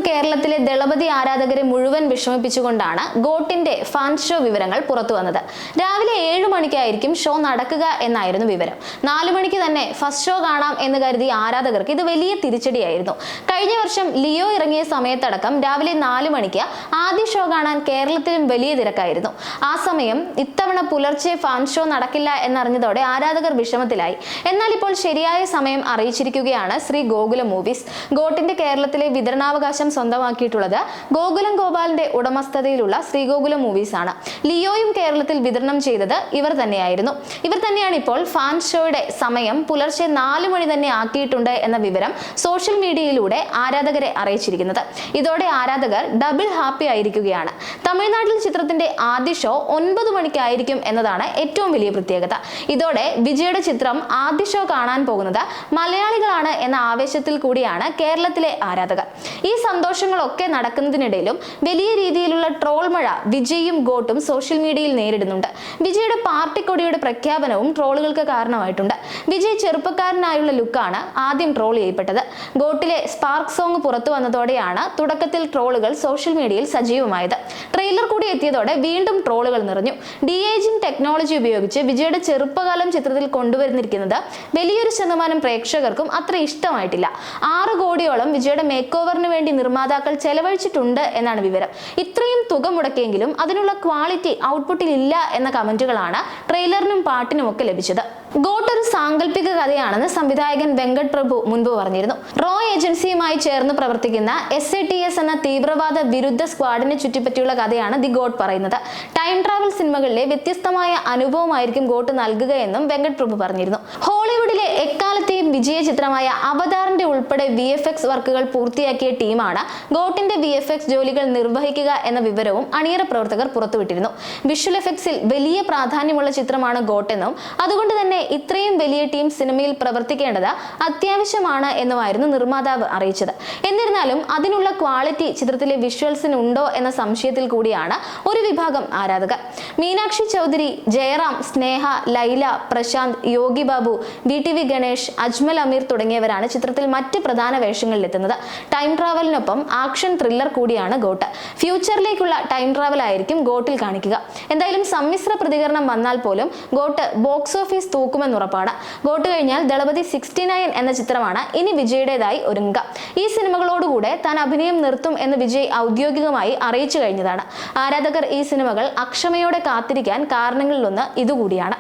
കേരളത്തിലെ ദളപതി ആരാധകരെ മുഴുവൻ വിഷമിപ്പിച്ചുകൊണ്ടാണ് ഗോട്ടിന്റെ ഫാൻ ഷോ വിവരങ്ങൾ പുറത്തു വന്നത്. രാവിലെ 7 മണിക്കായിരിക്കും ഷോ നടക്കുക എന്നായിരുന്നു വിവരം. 4 മണിക്ക് തന്നെ ഫസ്റ്റ് ഷോ കാണാം എന്ന് കരുതിയ ആരാധകർക്ക് ഇത് വലിയ തിരിച്ചടിയായിരുന്നു. കഴിഞ്ഞ വർഷം ലിയോ ഇറങ്ങിയ സമയത്തടക്കം രാവിലെ 4 മണിക്ക് ആദ്യ ഷോ കാണാൻ കേരളത്തിലും വലിയ തിരക്കായിരുന്നു. ആ സമയം ഇത്തവണ പുലർച്ചെ ഫാൻ ഷോ നടക്കില്ല എന്നറിഞ്ഞതോടെ ആരാധകർ വിഷമത്തിലായി. എന്നാൽ ഇപ്പോൾ ശരിയായ സമയം അറിയിച്ചിരിക്കുകയാണ് ശ്രീ ഗോകുലം മൂവീസ്. ഗോട്ടിന്റെ കേരളത്തിലെ വിതരണാവകാശം സ്വന്തമാക്കിയിട്ടുള്ളത് ഗോകുലം ഗോപാലിന്റെ ഉടമസ്ഥതയിലുള്ള ശ്രീഗോകുലം മൂവീസ് ആണ്. ലിയോയും കേരളത്തിൽ വിതരണം ചെയ്തത് ഇവർ തന്നെയായിരുന്നു. ഇവർ തന്നെയാണ് ഇപ്പോൾ ഫാൻ ഷോയുടെ സമയം പുലർച്ചെ 4 മണി തന്നെ ആക്കിയിട്ടുണ്ട് എന്ന വിവരം സോഷ്യൽ മീഡിയയിലൂടെ ആരാധകരെ അറിയിച്ചിരിക്കുന്നത്. ഇതോടെ ആരാധകർ ഡബിൾ ഹാപ്പി ആയിരിക്കുകയാണ്. തമിഴ്നാട്ടിൽ ചിത്രത്തിന്റെ ആദ്യ ഷോ 9 മണിക്കായിരിക്കും എന്നതാണ് ഏറ്റവും വലിയ പ്രത്യേകത. ഇതോടെ വിജയുടെ ചിത്രം ആദ്യ ഷോ കാണാൻ പോകുന്നത് മലയാളികളാണ് എന്ന ആവേശത്തിൽ കൂടിയാണ് കേരളത്തിലെ ആരാധകർ. ഈ സന്തോഷങ്ങളൊക്കെ നടക്കുന്നതിനിടയിലും വലിയ രീതിയിലുള്ള ട്രോൾ മഴ വിജയും ഗോട്ടും സോഷ്യൽ മീഡിയയിൽ നേരിടുന്നുണ്ട്. വിജയുടെ പാർട്ടിക്കൊടിയുടെ പ്രഖ്യാപനവും ട്രോളുകൾക്ക് കാരണമായിട്ടുണ്ട്. വിജയ് ചെറുപ്പക്കാരനായുള്ള ലുക്കാണ് ആദ്യം ട്രോൾ ചെയ്യപ്പെട്ടത്. ഗോട്ടിലെ സ്പാർക്ക് സോങ് പുറത്തു വന്നതോടെയാണ് തുടക്കത്തിൽ ട്രോളുകൾ സോഷ്യൽ മീഡിയയിൽ സജീവമായത്. ട്രെയിലർ കൂടി എത്തിയതോടെ വീണ്ടും ട്രോളുകൾ നിറഞ്ഞു. ഡി-ഏജിംഗ് ടെക്നോളജി ഉപയോഗിച്ച് വിജയുടെ ചെറുപ്പകാലം ചിത്രത്തിൽ കൊണ്ടുവരുന്നിരിക്കുന്നത് വലിയൊരു ശതമാനം പ്രേക്ഷകർക്കും അത്ര ഇഷ്ടമായിട്ടില്ല. 6 കോടിയോളം വിജയുടെ മേക്ക് ഓവറിന് വേണ്ടി നിർമ്മാതാക്കൾ ചെലവഴിച്ചിട്ടുണ്ട് എന്നാണ് വിവരം. ഇത്രയും തുക മുടക്കിയെങ്കിലും അതിനുള്ള ക്വാളിറ്റി ഔട്ട്പുട്ടിൽ ഇല്ല എന്ന കമന്റുകളാണ് ട്രെയിലറിനും പാട്ടിനും ഒക്കെ ലഭിച്ചത്. ഗോട്ട് ഒരു സാങ്കല്പിക കഥയാണെന്ന് സംവിധായകൻ വെങ്കട് പ്രഭു മുൻപ് പറഞ്ഞിരുന്നു. റോ ഏജൻസിയുമായി ചേർന്ന് പ്രവർത്തിക്കുന്ന SATS എന്ന തീവ്രവാദ വിരുദ്ധ സ്ക്വാഡിനെ ചുറ്റിപ്പറ്റിയുള്ള കഥയാണ് ദി ഗോട്ട് പറയുന്നത്. ടൈം ട്രാവൽ സിനിമകളിലെ വ്യത്യസ്തമായ അനുഭവമായിരിക്കും ഗോട്ട് നൽകുകയെന്നും വെങ്കട് പ്രഭു പറഞ്ഞിരുന്നു. ഹോളിവുഡിലെ എക്കാലത്തെയും വിജയ ചിത്രമായ അവതാറിന്റെ ഉൾപ്പെടെ VFX വർക്കുകൾ പൂർത്തിയാക്കിയ ടീമാണ് ഗോട്ടിന്റെ VFX ജോലികൾ നിർവഹിക്കുക എന്ന വിവരവും അണിയറ പ്രവർത്തകർ പുറത്തുവിട്ടിരുന്നു. വിഷ്വൽ എഫക്ട്സിൽ വലിയ പ്രാധാന്യമുള്ള ചിത്രമാണ് ഗോട്ടെന്നും അതുകൊണ്ട് തന്നെ ഇത്രയും വലിയ ടീം സിനിമയിൽ പ്രവർത്തിക്കേണ്ടത് അത്യാവശ്യമാണ് എന്നുമായിരുന്നു നിർമ്മാതാവ് അറിയിച്ചത്. എന്നിരുന്നാലും അതിനുള്ള ക്വാളിറ്റി ചിത്രത്തിലെ വിഷ്വൽസിന് ഉണ്ടോ എന്ന സംശയത്തിൽ കൂടിയാണ് ഒരു വിഭാഗം ആരാധകർ. മീനാക്ഷി ചൗധരി, ജയറാം, സ്നേഹ, ലൈല, പ്രശാന്ത്, യോഗി ബാബു, VTV ഗണേഷ്, അജ്മൽ അമീർ തുടങ്ങിയവരാണ് ചിത്രത്തിൽ മറ്റ് പ്രധാന വേഷങ്ങളിലെത്തുന്നത്. ടൈം ട്രാവലിനൊപ്പം ആക്ഷൻ ത്രില്ലർ കൂടിയാണ് ഗോട്ട്. ഫ്യൂച്ചറിലേക്കുള്ള ടൈം ട്രാവൽ ആയിരിക്കും ഗോട്ടിൽ കാണിക്കുക. എന്തായാലും സമ്മിശ്ര പ്രതികരണം വന്നാൽ പോലും ഗോട്ട് ബോക്സ് ഓഫീസ് തൂക്കുമെന്നുറപ്പാണ്. ഗോട്ട് കഴിഞ്ഞാൽ ദളപതി 69 എന്ന ചിത്രമാണ് ഇനി വിജയുടേതായി ഒരുങ്ങുക. ഈ സിനിമകളോടുകൂടെ താൻ അഭിനയം നിർത്തും എന്ന് വിജയ് ഔദ്യോഗികമായി അറിയിച്ചു കഴിഞ്ഞതാണ്. ആരാധകർ ഈ സിനിമകൾ അക്ഷമയോടെ കാത്തിരിക്കാൻ കാരണങ്ങളിലൊന്ന് ഇതുകൂടിയാണ്.